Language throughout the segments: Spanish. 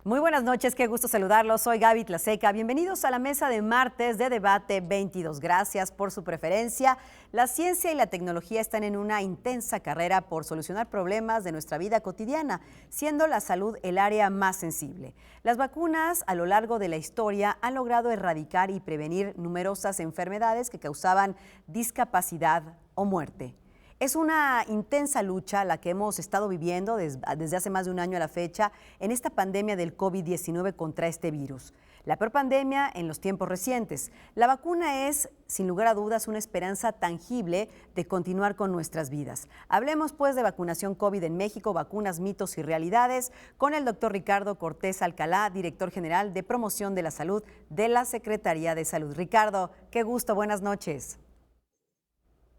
Muy buenas noches, qué gusto saludarlos. Soy Gaby Tlaseca. Bienvenidos a la mesa de martes de Debate 22. Gracias por su preferencia. La ciencia y la tecnología están en una intensa carrera por solucionar problemas de nuestra vida cotidiana, siendo la salud el área más sensible. Las vacunas a lo largo de la historia han logrado erradicar y prevenir numerosas enfermedades que causaban discapacidad o muerte. Es una intensa lucha la que hemos estado viviendo desde hace más de un año a la fecha en esta pandemia del COVID-19 contra este virus. La peor pandemia en los tiempos recientes. La vacuna es, sin lugar a dudas, una esperanza tangible de continuar con nuestras vidas. Hablemos pues de vacunación COVID en México, vacunas, mitos y realidades, con el doctor Ricardo Cortés Alcalá, director general de Promoción de la Salud de la Secretaría de Salud. Ricardo, qué gusto, buenas noches.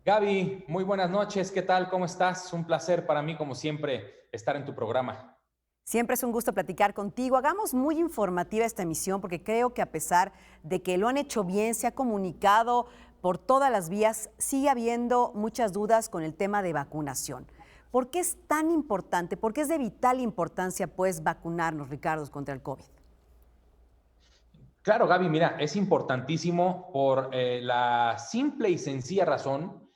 Gaby, muy buenas noches. ¿Qué tal? ¿Cómo estás? Un placer para mí, como siempre, estar en tu programa. Siempre es un gusto platicar contigo. Hagamos muy informativa esta emisión porque creo que a pesar de que lo han hecho bien, se ha comunicado por todas las vías, sigue habiendo muchas dudas con el tema de vacunación. ¿Por qué es tan importante? ¿Por qué es de vital importancia, pues, vacunarnos, Ricardo, contra el COVID? Claro, Gaby, mira, es importantísimo por la simple y sencilla razón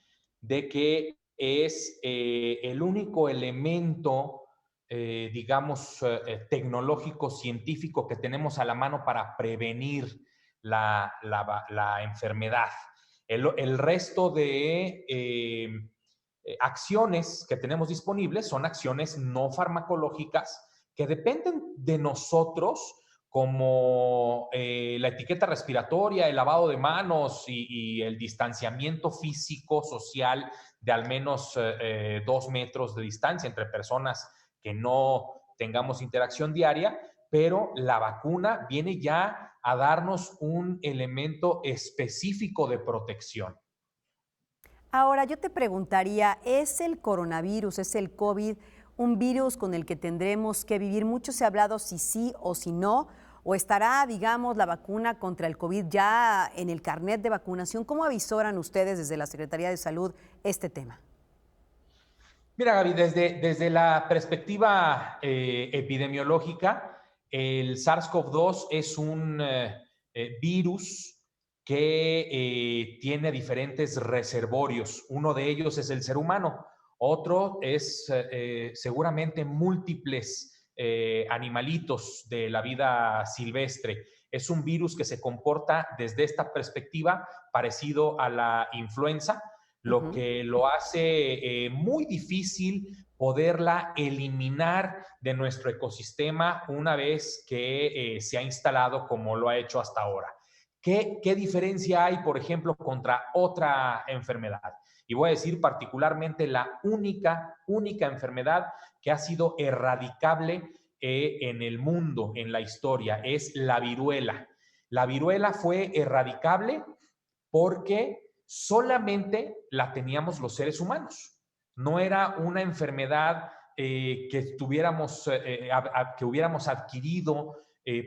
de que es el único elemento, digamos, tecnológico, científico que tenemos a la mano para prevenir la enfermedad. El resto de acciones que tenemos disponibles son acciones no farmacológicas que dependen de nosotros, como la etiqueta respiratoria, el lavado de manos y el distanciamiento físico social de al menos 2 metros de distancia entre personas que no tengamos interacción diaria, pero la vacuna viene ya a darnos un elemento específico de protección. Ahora, yo te preguntaría, ¿es el coronavirus, es el COVID, un virus con el que tendremos que vivir? Mucho se ha hablado si sí o si no, o estará, digamos, la vacuna contra el COVID ya en el carnet de vacunación. ¿Cómo avisoran ustedes desde la Secretaría de Salud este tema? Mira, Gaby, desde la perspectiva epidemiológica, el SARS-CoV-2 es un virus que tiene diferentes reservorios. Uno de ellos es el ser humano, otro es seguramente múltiples animalitos de la vida silvestre. Es un virus que se comporta desde esta perspectiva parecido a la influenza, lo Ujú. que lo hace muy difícil poderla eliminar de nuestro ecosistema una vez que se ha instalado como lo ha hecho hasta ahora. ¿Qué diferencia hay, por ejemplo, contra otra enfermedad? Y voy a decir particularmente la única enfermedad que ha sido erradicable en el mundo, en la historia, es la viruela. La viruela fue erradicable porque solamente la teníamos los seres humanos. No era una enfermedad que hubiéramos adquirido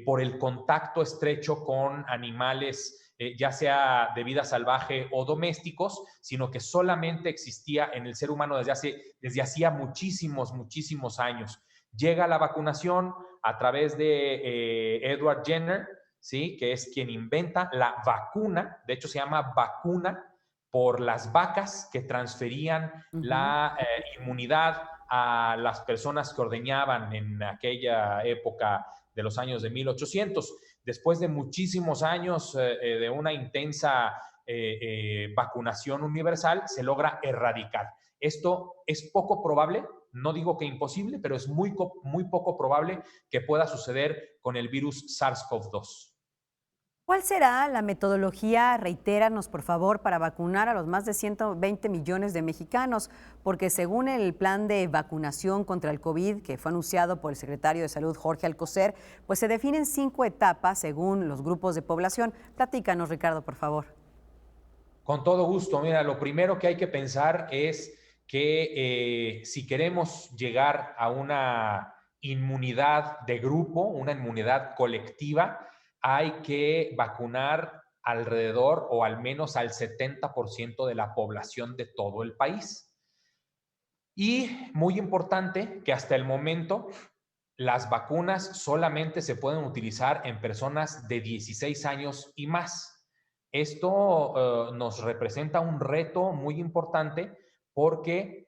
por el contacto estrecho con animales, ya sea de vida salvaje o domésticos, sino que solamente existía en el ser humano desde hacía muchísimos años. Llega la vacunación a través de Edward Jenner, ¿sí? Que es quien inventa la vacuna. De hecho, se llama vacuna por las vacas que transferían Ujú. la inmunidad a las personas que ordeñaban en aquella época de los años de 1800. Después de muchísimos años de una intensa vacunación universal, se logra erradicar. Esto es poco probable, no digo que imposible, pero es muy poco probable que pueda suceder con el virus SARS-CoV-2. ¿Cuál será la metodología, reitéranos por favor, para vacunar a los más de 120 millones de mexicanos? Porque según el plan de vacunación contra el COVID, que fue anunciado por el secretario de Salud, Jorge Alcocer, pues se definen 5 etapas según los grupos de población. Platícanos, Ricardo, por favor. Con todo gusto. Mira, lo primero que hay que pensar es que si queremos llegar a una inmunidad de grupo, una inmunidad colectiva, hay que vacunar alrededor o al menos al 70% de la población de todo el país. Y muy importante que hasta el momento las vacunas solamente se pueden utilizar en personas de 16 años y más. Esto nos representa un reto muy importante porque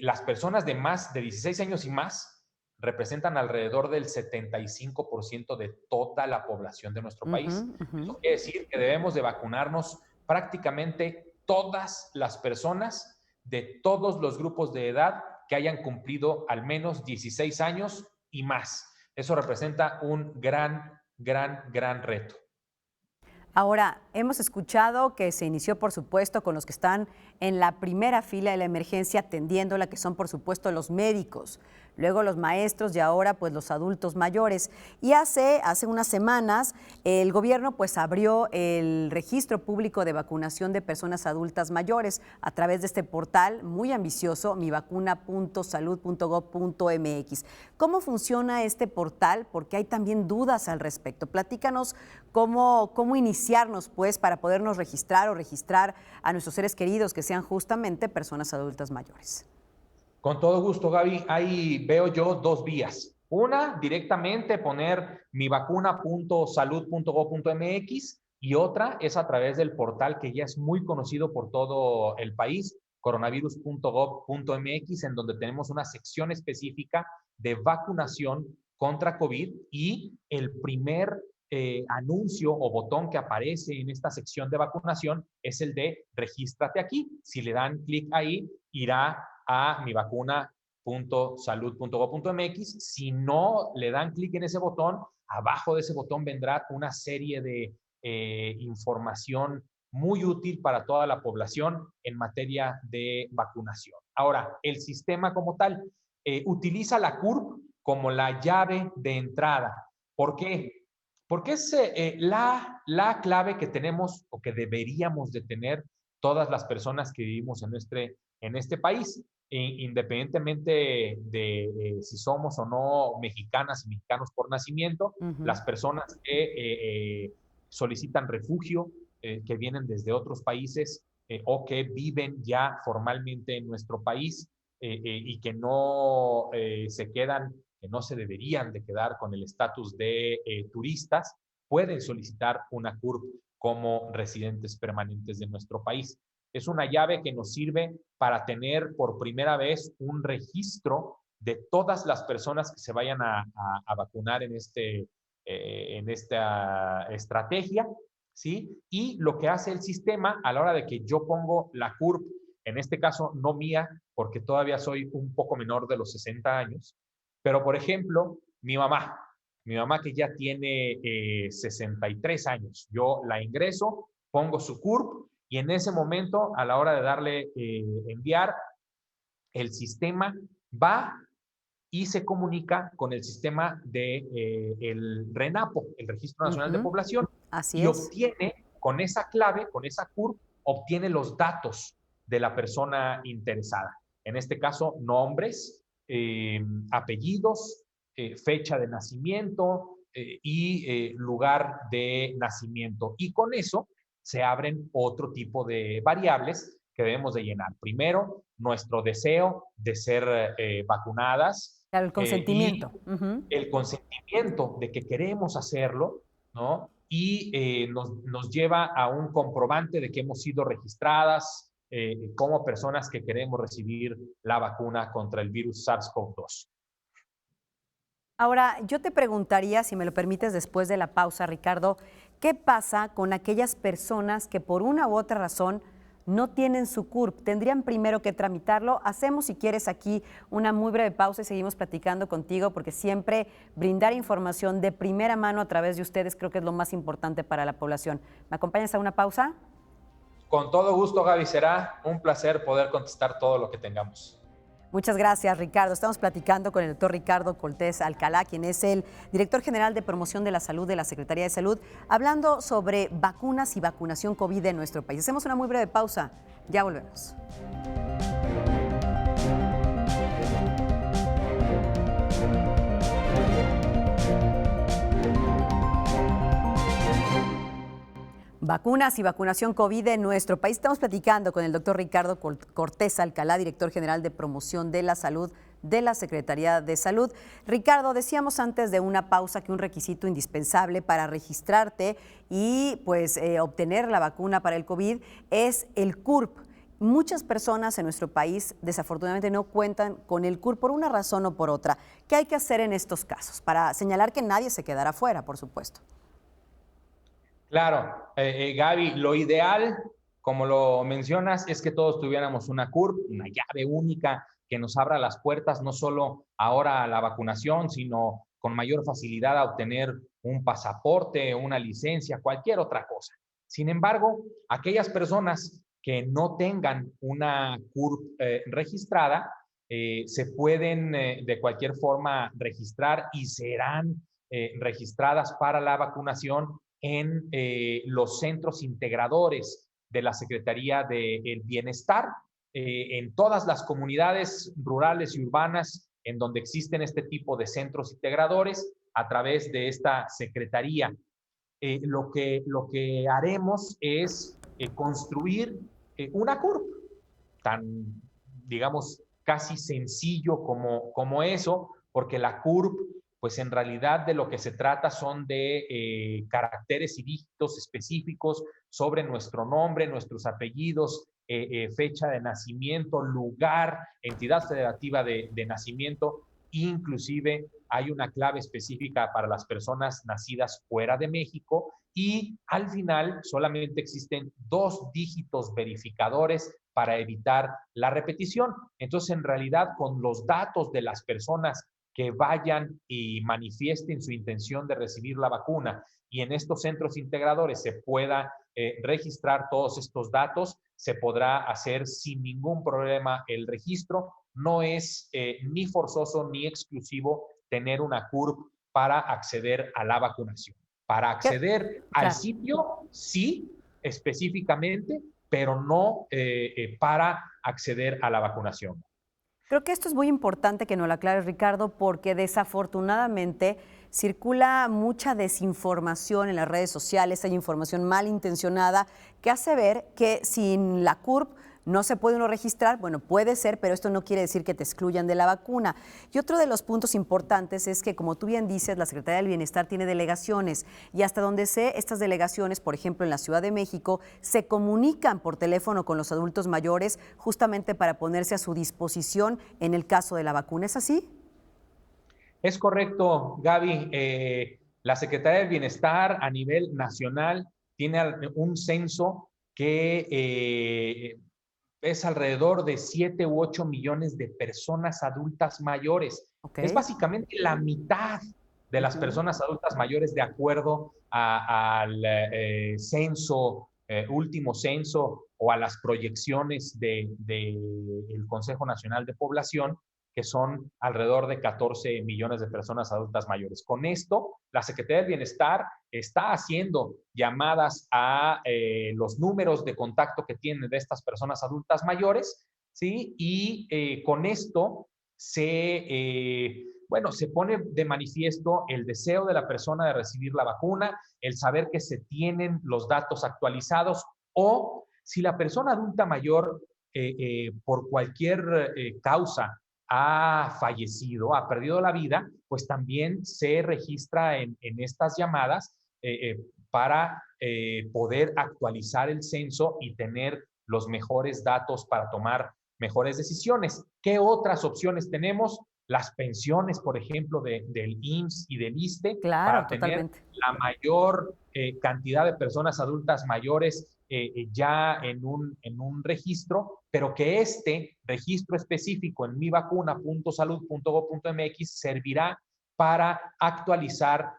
las personas de más de 16 años y más representan alrededor del 75% de toda la población de nuestro país. Ujú, ujú. Eso quiere decir que debemos de vacunarnos prácticamente todas las personas de todos los grupos de edad que hayan cumplido al menos 16 años y más. Eso representa un gran reto. Ahora, hemos escuchado que se inició, por supuesto, con los que están en la primera fila de la emergencia atendiéndola, que son, por supuesto, los médicos, luego los maestros y ahora, pues, los adultos mayores. Y hace unas semanas, el gobierno, pues, abrió el registro público de vacunación de personas adultas mayores a través de este portal muy ambicioso, mivacuna.salud.gov.mx. ¿Cómo funciona este portal? Porque hay también dudas al respecto. Platícanos cómo iniciarnos, pues, para podernos registrar o registrar a nuestros seres queridos que sean justamente personas adultas mayores. Con todo gusto, Gaby. Ahí veo yo dos vías. Una, directamente poner mivacuna.salud.gov.mx y otra es a través del portal que ya es muy conocido por todo el país, coronavirus.gov.mx, en donde tenemos una sección específica de vacunación contra COVID y el primer anuncio o botón que aparece en esta sección de vacunación es el de regístrate aquí. Si le dan clic ahí, irá a mivacuna.salud.gov.mx. Si no le dan clic en ese botón, abajo de ese botón vendrá una serie de información muy útil para toda la población en materia de vacunación. Ahora, el sistema como tal utiliza la CURP como la llave de entrada. ¿Por qué? Porque es la clave que tenemos o que deberíamos de tener todas las personas que vivimos en este país, independientemente de si somos o no mexicanas y mexicanos por nacimiento, las personas que solicitan refugio, que vienen desde otros países o que viven ya formalmente en nuestro país y que no se quedan, que no se deberían de quedar con el estatus de turistas, pueden solicitar una CURP como residentes permanentes de nuestro país. Es una llave que nos sirve para tener por primera vez un registro de todas las personas que se vayan a vacunar en esta estrategia, ¿sí? Y lo que hace el sistema a la hora de que yo pongo la CURP, en este caso no mía, porque todavía soy un poco menor de los 60 años, pero por ejemplo, mi mamá que ya tiene 63 años, yo la ingreso, pongo su CURP y en ese momento, a la hora de darle enviar, el sistema va y se comunica con el sistema de el RENAPO, el Registro Nacional de Población, Así y es. obtiene con esa clave, con esa CURP, obtiene los datos de la persona interesada. En este caso, nombres, apellidos, fecha de nacimiento y lugar de nacimiento. Y con eso se abren otro tipo de variables que debemos de llenar. Primero, nuestro deseo de ser vacunadas. Claro, el consentimiento. Y el consentimiento de que queremos hacerlo, ¿no? Y nos lleva a un comprobante de que hemos sido registradas como personas que queremos recibir la vacuna contra el virus SARS-CoV-2. Ahora, yo te preguntaría, si me lo permites después de la pausa, Ricardo, ¿qué pasa con aquellas personas que por una u otra razón no tienen su CURP? ¿Tendrían primero que tramitarlo? Hacemos, si quieres, aquí una muy breve pausa y seguimos platicando contigo, porque siempre brindar información de primera mano a través de ustedes creo que es lo más importante para la población. ¿Me acompañas a una pausa? Con todo gusto, Gaby. Será un placer poder contestar todo lo que tengamos. Muchas gracias, Ricardo. Estamos platicando con el doctor Ricardo Cortés Alcalá, quien es el director general de promoción de la salud de la Secretaría de Salud, hablando sobre vacunas y vacunación COVID en nuestro país. Hacemos una muy breve pausa. Ya volvemos. Vacunas y vacunación COVID en nuestro país. Estamos platicando con el doctor Ricardo Cortés Alcalá, director general de promoción de la salud de la Secretaría de Salud. Ricardo, decíamos antes de una pausa que un requisito indispensable para registrarte y obtener la vacuna para el COVID es el CURP. Muchas personas en nuestro país desafortunadamente no cuentan con el CURP por una razón o por otra. ¿Qué hay que hacer en estos casos? Para señalar que nadie se quedará fuera, por supuesto. Claro, Gaby, lo ideal, como lo mencionas, es que todos tuviéramos una CURP, una llave única que nos abra las puertas no solo ahora a la vacunación, sino con mayor facilidad a obtener un pasaporte, una licencia, cualquier otra cosa. Sin embargo, aquellas personas que no tengan una CURP registrada, se pueden de cualquier forma registrar y serán registradas para la vacunación en los centros integradores de la Secretaría del Bienestar, en todas las comunidades rurales y urbanas en donde existen este tipo de centros integradores a través de esta secretaría. Lo que haremos es construir una CURP, tan, digamos, casi sencillo como eso, porque la CURP, pues en realidad de lo que se trata son de caracteres y dígitos específicos sobre nuestro nombre, nuestros apellidos, fecha de nacimiento, lugar, entidad federativa de nacimiento, inclusive hay una clave específica para las personas nacidas fuera de México y al final solamente existen 2 dígitos verificadores para evitar la repetición. Entonces, en realidad, con los datos de las personas que vayan y manifiesten su intención de recibir la vacuna y en estos centros integradores se pueda registrar todos estos datos, se podrá hacer sin ningún problema el registro. No es ni forzoso ni exclusivo tener una CURP para acceder a la vacunación. Para acceder al sitio, sí, específicamente, pero no para acceder a la vacunación. Creo que esto es muy importante que nos lo aclares, Ricardo, porque desafortunadamente circula mucha desinformación en las redes sociales, hay información malintencionada que hace ver que sin la CURP no se puede uno registrar. Bueno, puede ser, pero esto no quiere decir que te excluyan de la vacuna. Y otro de los puntos importantes es que, como tú bien dices, la Secretaría del Bienestar tiene delegaciones y hasta donde sé, estas delegaciones, por ejemplo, en la Ciudad de México, se comunican por teléfono con los adultos mayores justamente para ponerse a su disposición en el caso de la vacuna. ¿Es así? Es correcto, Gaby. La Secretaría del Bienestar a nivel nacional tiene un censo que es alrededor de 7 u 8 millones de personas adultas mayores. Okay. Es básicamente la mitad de las personas adultas mayores de acuerdo al censo, último censo o a las proyecciones del Consejo Nacional de Población, que son alrededor de 14 millones de personas adultas mayores. Con esto, la Secretaría del Bienestar está haciendo llamadas a los números de contacto que tienen de estas personas adultas mayores, ¿sí? Y con esto se pone de manifiesto el deseo de la persona de recibir la vacuna, el saber que se tienen los datos actualizados o si la persona adulta mayor por cualquier causa ha fallecido, ha perdido la vida, pues también se registra en estas llamadas para poder actualizar el censo y tener los mejores datos para tomar mejores decisiones. ¿Qué otras opciones tenemos? Las pensiones, por ejemplo, del IMSS y del ISSSTE, Claro, para tener totalmente. la mayor cantidad de personas adultas mayores ya en un registro, pero que este registro específico en mivacuna.salud.gov.mx servirá para actualizar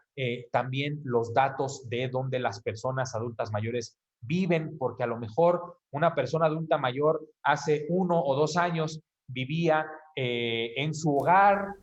también los datos de donde las personas adultas mayores viven, porque a lo mejor una persona adulta mayor hace 1 o 2 años vivía en su hogar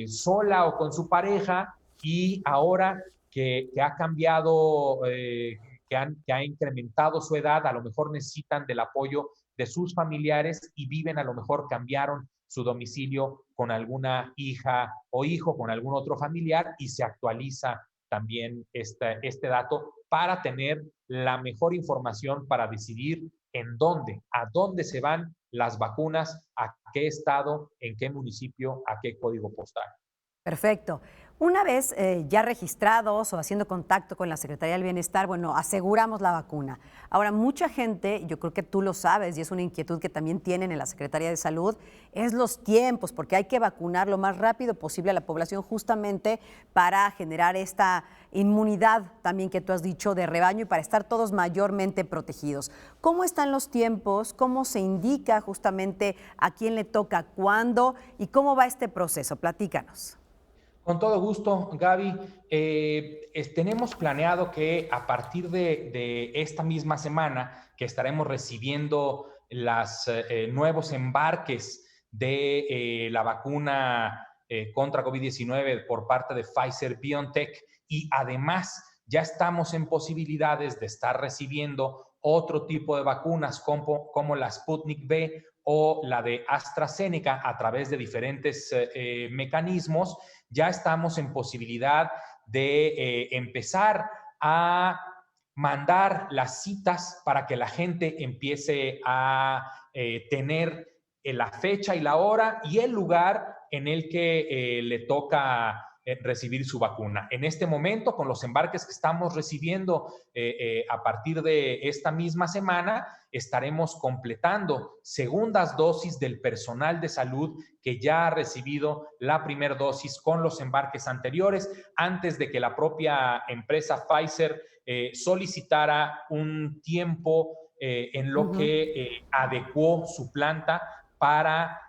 sola o con su pareja y ahora que ha cambiado, que ha incrementado su edad, a lo mejor necesitan del apoyo de sus familiares y viven, a lo mejor cambiaron su domicilio con alguna hija o hijo, con algún otro familiar y se actualiza también este dato para tener la mejor información para decidir a dónde se van las vacunas, a qué estado, en qué municipio, a qué código postal. Perfecto. Una vez ya registrados o haciendo contacto con la Secretaría del Bienestar, bueno, aseguramos la vacuna. Ahora, mucha gente, yo creo que tú lo sabes y es una inquietud que también tienen en la Secretaría de Salud, es los tiempos, porque hay que vacunar lo más rápido posible a la población justamente para generar esta inmunidad también que tú has dicho de rebaño y para estar todos mayormente protegidos. ¿Cómo están los tiempos? ¿Cómo se indica justamente a quién le toca cuándo y cómo va este proceso? Platícanos. Con todo gusto, Gaby. Tenemos planeado que a partir de esta misma semana que estaremos recibiendo los nuevos embarques de la vacuna contra COVID-19 por parte de Pfizer-BioNTech y además ya estamos en posibilidades de estar recibiendo otro tipo de vacunas como la Sputnik V o la de AstraZeneca a través de diferentes mecanismos. Ya estamos en posibilidad de empezar a mandar las citas para que la gente empiece a tener la fecha y la hora y el lugar en el que le toca recibir su vacuna. En este momento, con los embarques que estamos recibiendo a partir de esta misma semana, estaremos completando segundas dosis del personal de salud que ya ha recibido la primera dosis con los embarques anteriores, antes de que la propia empresa Pfizer solicitara un tiempo en lo que adecuó su planta para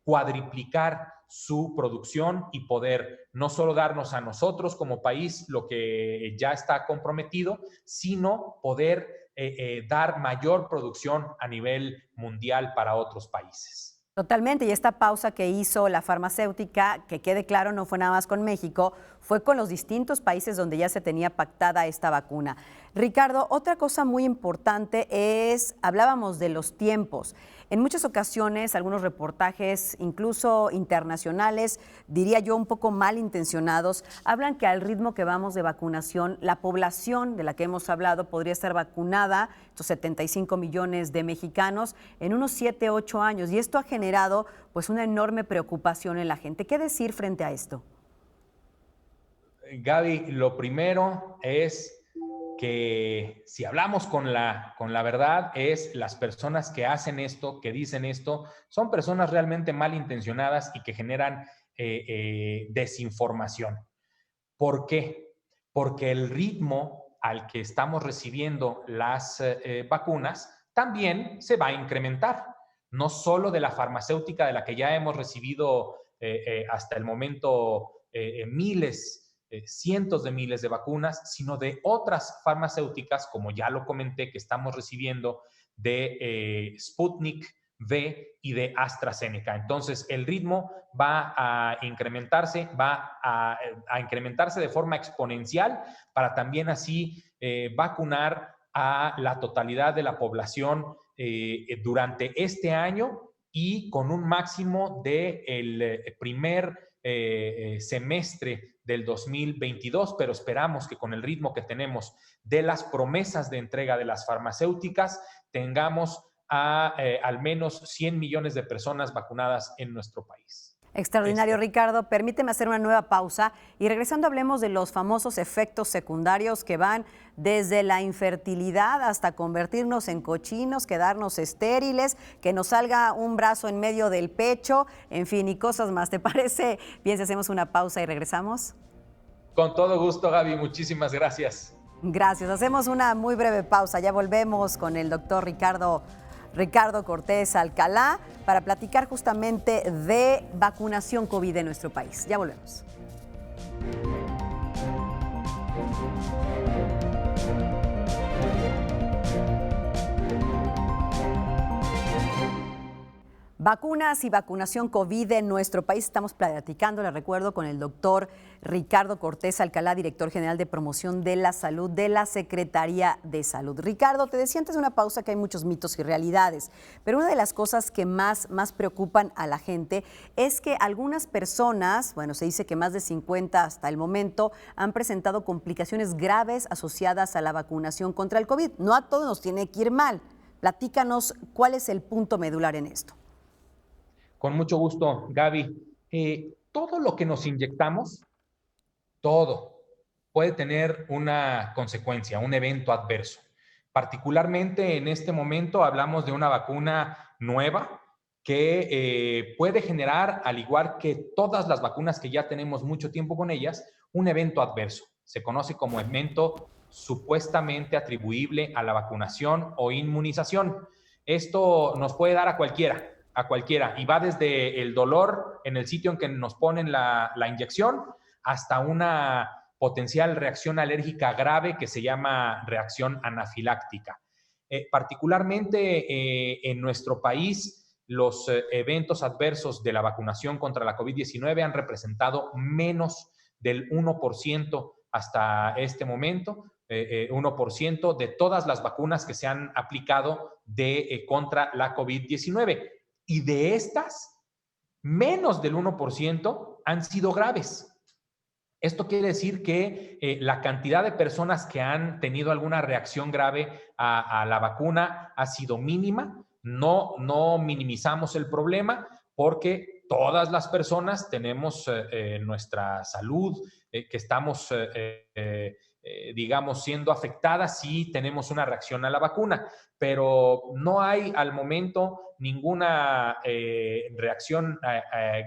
cuadriplicar su producción y poder no solo darnos a nosotros como país lo que ya está comprometido, sino poder dar mayor producción a nivel mundial para otros países. Totalmente, y esta pausa que hizo la farmacéutica, que quede claro, no fue nada más con México, fue con los distintos países donde ya se tenía pactada esta vacuna. Ricardo, otra cosa muy importante es, hablábamos de los tiempos. En muchas ocasiones, algunos reportajes, incluso internacionales, diría yo un poco malintencionados, hablan que al ritmo que vamos de vacunación, la población de la que hemos hablado podría estar vacunada, estos 75 millones de mexicanos, en unos 7, 8 años. Y esto ha generado pues una enorme preocupación en la gente. ¿Qué decir frente a esto? Gaby, lo primero es que si hablamos con la verdad, es las personas que hacen esto, que dicen esto, son personas realmente malintencionadas y que generan desinformación. ¿Por qué? Porque el ritmo al que estamos recibiendo las vacunas también se va a incrementar. No solo de la farmacéutica de la que ya hemos recibido hasta el momento cientos de miles de vacunas, sino de otras farmacéuticas, como ya lo comenté, que estamos recibiendo de Sputnik V y de AstraZeneca. Entonces, el ritmo va a incrementarse, de forma exponencial para también así vacunar a la totalidad de la población durante este año y con un máximo del primer semestre del 2022, pero esperamos que con el ritmo que tenemos de las promesas de entrega de las farmacéuticas, tengamos al menos 100 millones de personas vacunadas en nuestro país. Extraordinario, Ricardo. Permíteme hacer una nueva pausa y regresando hablemos de los famosos efectos secundarios que van desde la infertilidad hasta convertirnos en cochinos, quedarnos estériles, que nos salga un brazo en medio del pecho, en fin, y cosas más. ¿Te parece bien si hacemos una pausa y regresamos? Con todo gusto, Gaby. Muchísimas gracias. Gracias. Hacemos una muy breve pausa. Ya volvemos con el doctor Ricardo Cortés Alcalá para platicar justamente de vacunación COVID en nuestro país. Ya volvemos. Vacunas y vacunación COVID en nuestro país. Estamos platicando, les recuerdo, con el doctor Ricardo Cortés Alcalá, director general de promoción de la salud de la Secretaría de Salud. Ricardo, te decía antes de una pausa que hay muchos mitos y realidades, pero una de las cosas que más preocupan a la gente es que algunas personas, bueno, se dice que más de 50 hasta el momento, han presentado complicaciones graves asociadas a la vacunación contra el COVID. No a todos nos tiene que ir mal. Platícanos cuál es el punto medular en esto. Con mucho gusto, Gaby. Todo lo que nos inyectamos, todo, puede tener una consecuencia, un evento adverso. Particularmente en este momento hablamos de una vacuna nueva que puede generar, al igual que todas las vacunas que ya tenemos mucho tiempo con ellas, un evento adverso. Se conoce como evento supuestamente atribuible a la vacunación o inmunización. Esto nos puede dar a cualquiera, y va desde el dolor en el sitio en que nos ponen la inyección hasta una potencial reacción alérgica grave que se llama reacción anafiláctica. Particularmente en nuestro país, los eventos adversos de la vacunación contra la COVID-19 han representado menos del 1% hasta este momento. 1% de todas las vacunas que se han aplicado contra la COVID-19. Y de estas, menos del 1% han sido graves. Esto quiere decir que la cantidad de personas que han tenido alguna reacción grave a la vacuna ha sido mínima. No minimizamos el problema porque todas las personas tenemos nuestra salud, que estamos, digamos, siendo afectadas si tenemos una reacción a la vacuna, pero no hay al momento ninguna reacción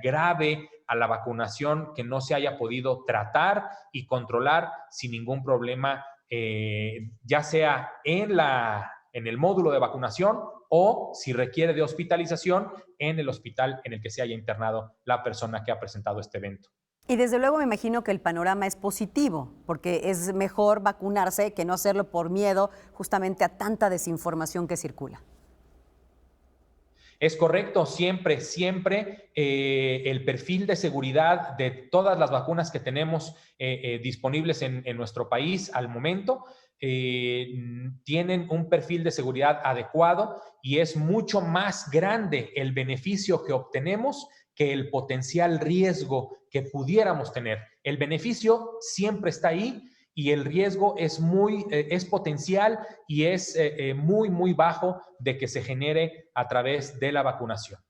grave a la vacunación que no se haya podido tratar y controlar sin ningún problema, ya sea en el módulo de vacunación o si requiere de hospitalización en el hospital en el que se haya internado la persona que ha presentado este evento. Y desde luego me imagino que el panorama es positivo, porque es mejor vacunarse que no hacerlo por miedo justamente a tanta desinformación que circula. Es correcto, siempre el perfil de seguridad de todas las vacunas que tenemos disponibles en nuestro país al momento tienen un perfil de seguridad adecuado y es mucho más grande el beneficio que obtenemos que el potencial riesgo que pudiéramos tener. El beneficio siempre está ahí y el riesgo es potencial y es muy bajo de que se genere a través de la vacunación.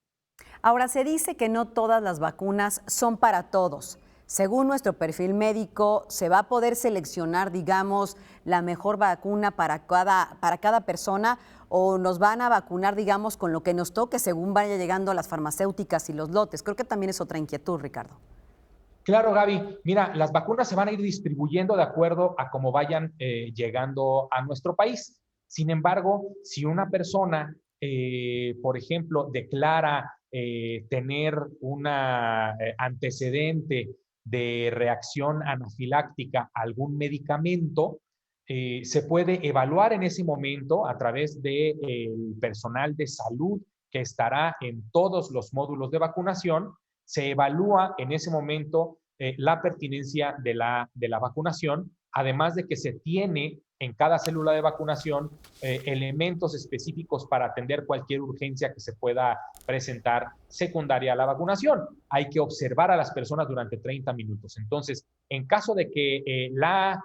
Ahora, se dice que no todas las vacunas son para todos. Según nuestro perfil médico, ¿se va a poder seleccionar, digamos, la mejor vacuna para cada persona o nos van a vacunar, digamos, con lo que nos toque según vaya llegando las farmacéuticas y los lotes? Creo que también es otra inquietud, Ricardo. Claro, Gaby. Mira, las vacunas se van a ir distribuyendo de acuerdo a cómo vayan llegando a nuestro país. Sin embargo, si una persona, por ejemplo, declara tener un antecedente de reacción anafiláctica a algún medicamento, se puede evaluar en ese momento a través del personal de salud que estará en todos los módulos de vacunación. Se evalúa en ese momento la pertinencia de la vacunación, además de que se tiene en cada célula de vacunación elementos específicos para atender cualquier urgencia que se pueda presentar secundaria a la vacunación. Hay que observar a las personas durante 30 minutos. Entonces, en caso de que la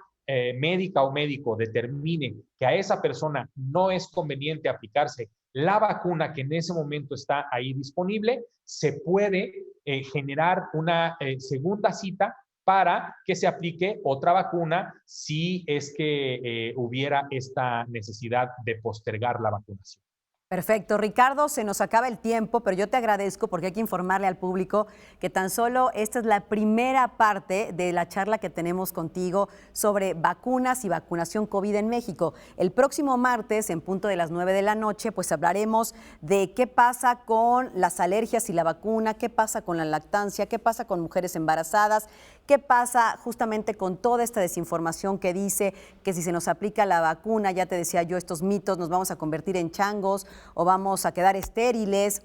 médica o médico determine que a esa persona no es conveniente aplicarse la vacuna que en ese momento está ahí disponible, se puede generar una segunda cita para que se aplique otra vacuna si es que hubiera esta necesidad de postergar la vacunación. Perfecto. Ricardo, se nos acaba el tiempo, pero yo te agradezco porque hay que informarle al público que tan solo esta es la primera parte de la charla que tenemos contigo sobre vacunas y vacunación COVID en México. El próximo martes, en punto de las 9 de la noche, pues hablaremos de qué pasa con las alergias y la vacuna, qué pasa con la lactancia, qué pasa con mujeres embarazadas, qué pasa justamente con toda esta desinformación que dice que si se nos aplica la vacuna, ya te decía yo, estos mitos, nos vamos a convertir en changos o vamos a quedar estériles.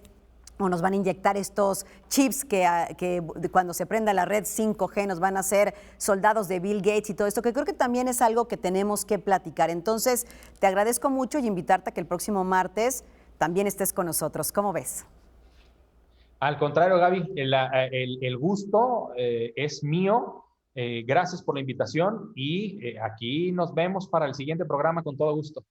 o nos van a inyectar estos chips que cuando se prenda la red 5G nos van a hacer soldados de Bill Gates y todo esto, que creo que también es algo que tenemos que platicar. Entonces, te agradezco mucho y invitarte a que el próximo martes también estés con nosotros. ¿Cómo ves? Al contrario, Gaby, el gusto es mío. Gracias por la invitación y aquí nos vemos para el siguiente programa con todo gusto.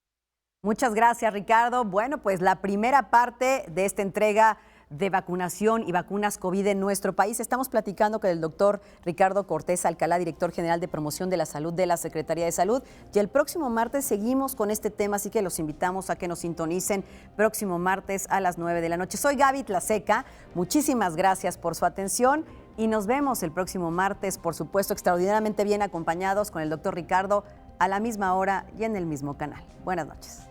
Muchas gracias, Ricardo. Bueno, pues la primera parte de esta entrega de vacunación y vacunas COVID en nuestro país. Estamos platicando con el doctor Ricardo Cortés Alcalá, director general de promoción de la salud de la Secretaría de Salud. Y el próximo martes seguimos con este tema, así que los invitamos a que nos sintonicen próximo martes a las 9 de la noche. Soy Gaby Tlaseca. Muchísimas gracias por su atención y nos vemos el próximo martes, por supuesto, extraordinariamente bien acompañados con el doctor Ricardo a la misma hora y en el mismo canal. Buenas noches.